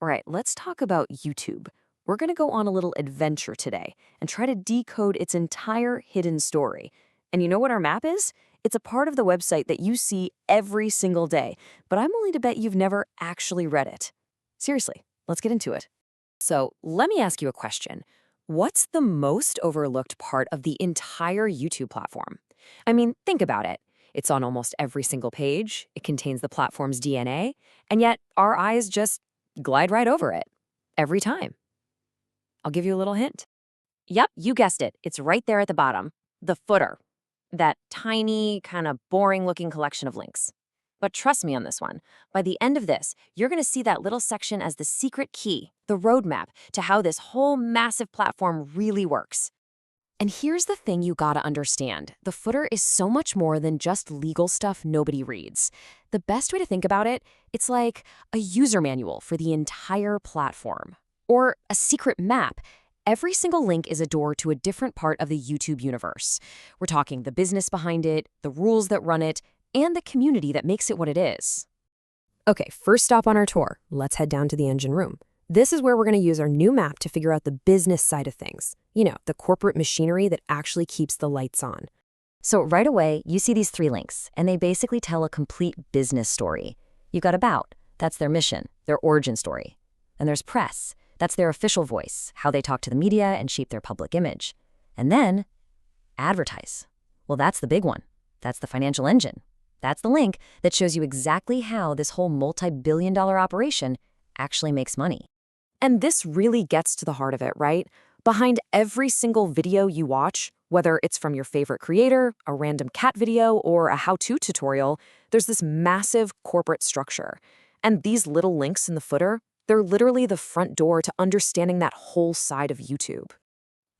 All right, let's talk about YouTube. We're going to go on a little adventure today and try to decode its entire hidden story. And you know what our map is? It's a part of the website that you see every single day, but I'm willing to bet you've never actually read it. Seriously, let's get into it. So, let me ask you a question. What's the most overlooked part of the entire YouTube platform? I mean, think about it. It's on almost every single page, it contains the platform's DNA, and yet our eyes just glide right over it every time. I'll give you a little hint. Yep, you guessed it. It's right there at the bottom. The footer. That tiny, kind of boring looking collection of links. But trust me on this one. By the end of this, you're going to see that little section as the secret key, the roadmap to how this whole massive platform really works. And here's the thing you gotta understand. The footer is so much more than just legal stuff nobody reads. The best way to think about it, it's like a user manual for the entire platform. Or a secret map. Every single link is a door to a different part of the YouTube universe. We're talking the business behind it, the rules that run it, and the community that makes it what it is. Okay, first stop on our tour. Let's head down to the engine room. This is where we're going to use our new map to figure out the business side of things. You know, the corporate machinery that actually keeps the lights on. So right away, you see these three links, and they basically tell a complete business story. You've got About, that's their mission, their origin story. And there's Press, that's their official voice, how they talk to the media and shape their public image. And then, Advertise. Well, that's the big one. That's the financial engine. That's the link that shows you exactly how this whole multi-billion-dollar operation actually makes money. And this really gets to the heart of it, right? Behind every single video you watch, whether it's from your favorite creator, a random cat video, or a how-to tutorial, there's this massive corporate structure. And these little links in the footer, they're literally the front door to understanding that whole side of YouTube.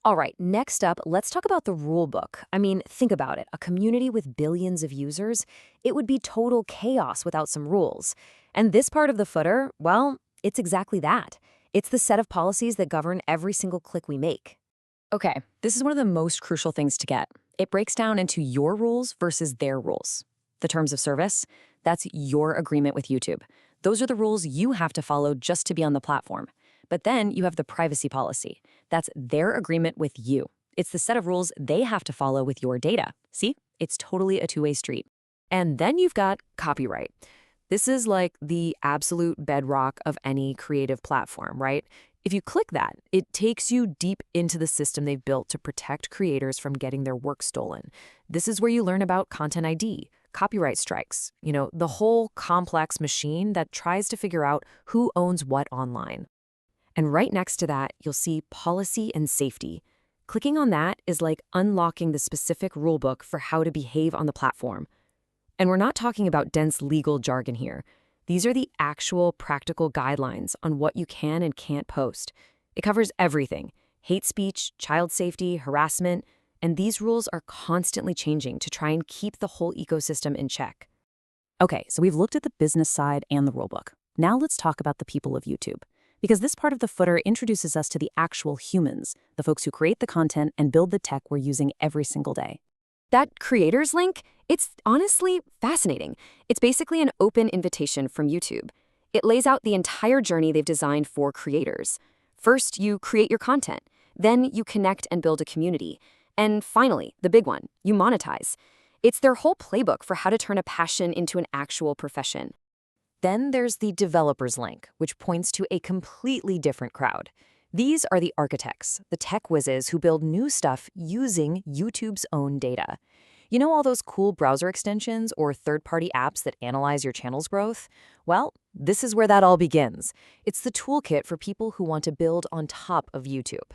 All right, next up, let's talk about the rule book. I mean, think about it. A community with billions of users, it would be total chaos without some rules. And this part of the footer, well, it's exactly that. It's the set of policies that govern every single click we make. Okay, this is one of the most crucial things to get. It breaks down into your rules versus their rules. The terms of service, that's your agreement with YouTube. Those are the rules you have to follow just to be on the platform. But then you have the privacy policy. That's their agreement with you. It's the set of rules they have to follow with your data. See? It's totally a two-way street. And then you've got copyright. This is like the absolute bedrock of any creative platform, right? If you click that, it takes you deep into the system they've built to protect creators from getting their work stolen. This is where you learn about Content ID, copyright strikes, the whole complex machine that tries to figure out who owns what online. And right next to that, you'll see policy and safety. Clicking on that is like unlocking the specific rulebook for how to behave on the platform. And we're not talking about dense legal jargon here. These are the actual practical guidelines on what you can and can't post. It covers everything: hate speech, child safety, harassment, and these rules are constantly changing to try and keep the whole ecosystem in check. Okay, so we've looked at the business side and the rulebook. Now let's talk about the people of YouTube. Because this part of the footer introduces us to the actual humans, the folks who create the content and build the tech we're using every single day. That creators link, it's honestly fascinating. It's basically an open invitation from YouTube. It lays out the entire journey they've designed for creators. First, you create your content. Then you connect and build a community. And finally, the big one, you monetize. It's their whole playbook for how to turn a passion into an actual profession. Then there's the developers link, which points to a completely different crowd. These are the architects, the tech whizzes who build new stuff using YouTube's own data. You know all those cool browser extensions or third-party apps that analyze your channel's growth? Well, this is where that all begins. It's the toolkit for people who want to build on top of YouTube.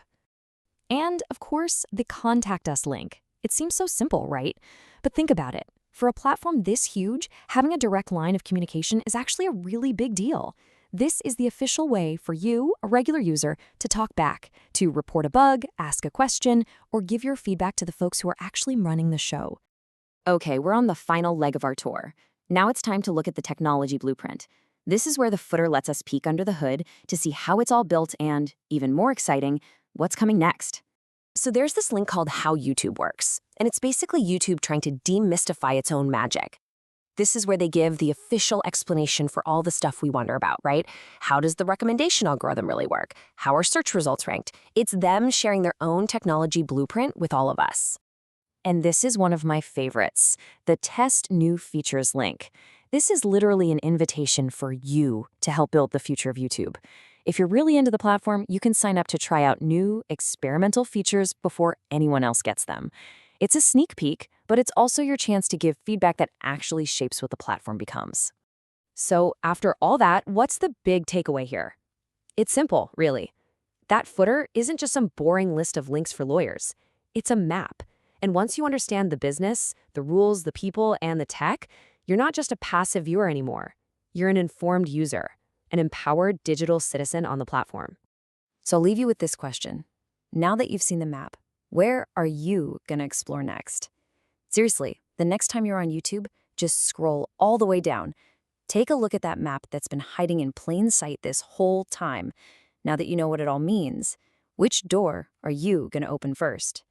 And, of course, the Contact Us link. It seems so simple, right? But think about it. For a platform this huge, having a direct line of communication is actually a really big deal. This is the official way for you, a regular user, to talk back, to report a bug, ask a question, or give your feedback to the folks who are actually running the show. Okay, we're on the final leg of our tour. Now it's time to look at the technology blueprint. This is where the footer lets us peek under the hood to see how it's all built and, even more exciting, what's coming next. So there's this link called How YouTube Works, and it's basically YouTube trying to demystify its own magic. This is where they give the official explanation for all the stuff we wonder about, right? How does the recommendation algorithm really work? How are search results ranked? It's them sharing their own technology blueprint with all of us. And this is one of my favorites, the Test New Features link. This is literally an invitation for you to help build the future of YouTube. If you're really into the platform, you can sign up to try out new, experimental features before anyone else gets them. It's a sneak peek, but it's also your chance to give feedback that actually shapes what the platform becomes. So, after all that, what's the big takeaway here? It's simple, really. That footer isn't just some boring list of links for lawyers. It's a map. And once you understand the business, the rules, the people, and the tech, you're not just a passive viewer anymore. You're an informed user, an empowered digital citizen on the platform. So I'll leave you with this question. Now that you've seen the map, where are you going to explore next? Seriously, the next time you're on YouTube, just scroll all the way down. Take a look at that map that's been hiding in plain sight this whole time. Now that you know what it all means, which door are you going to open first?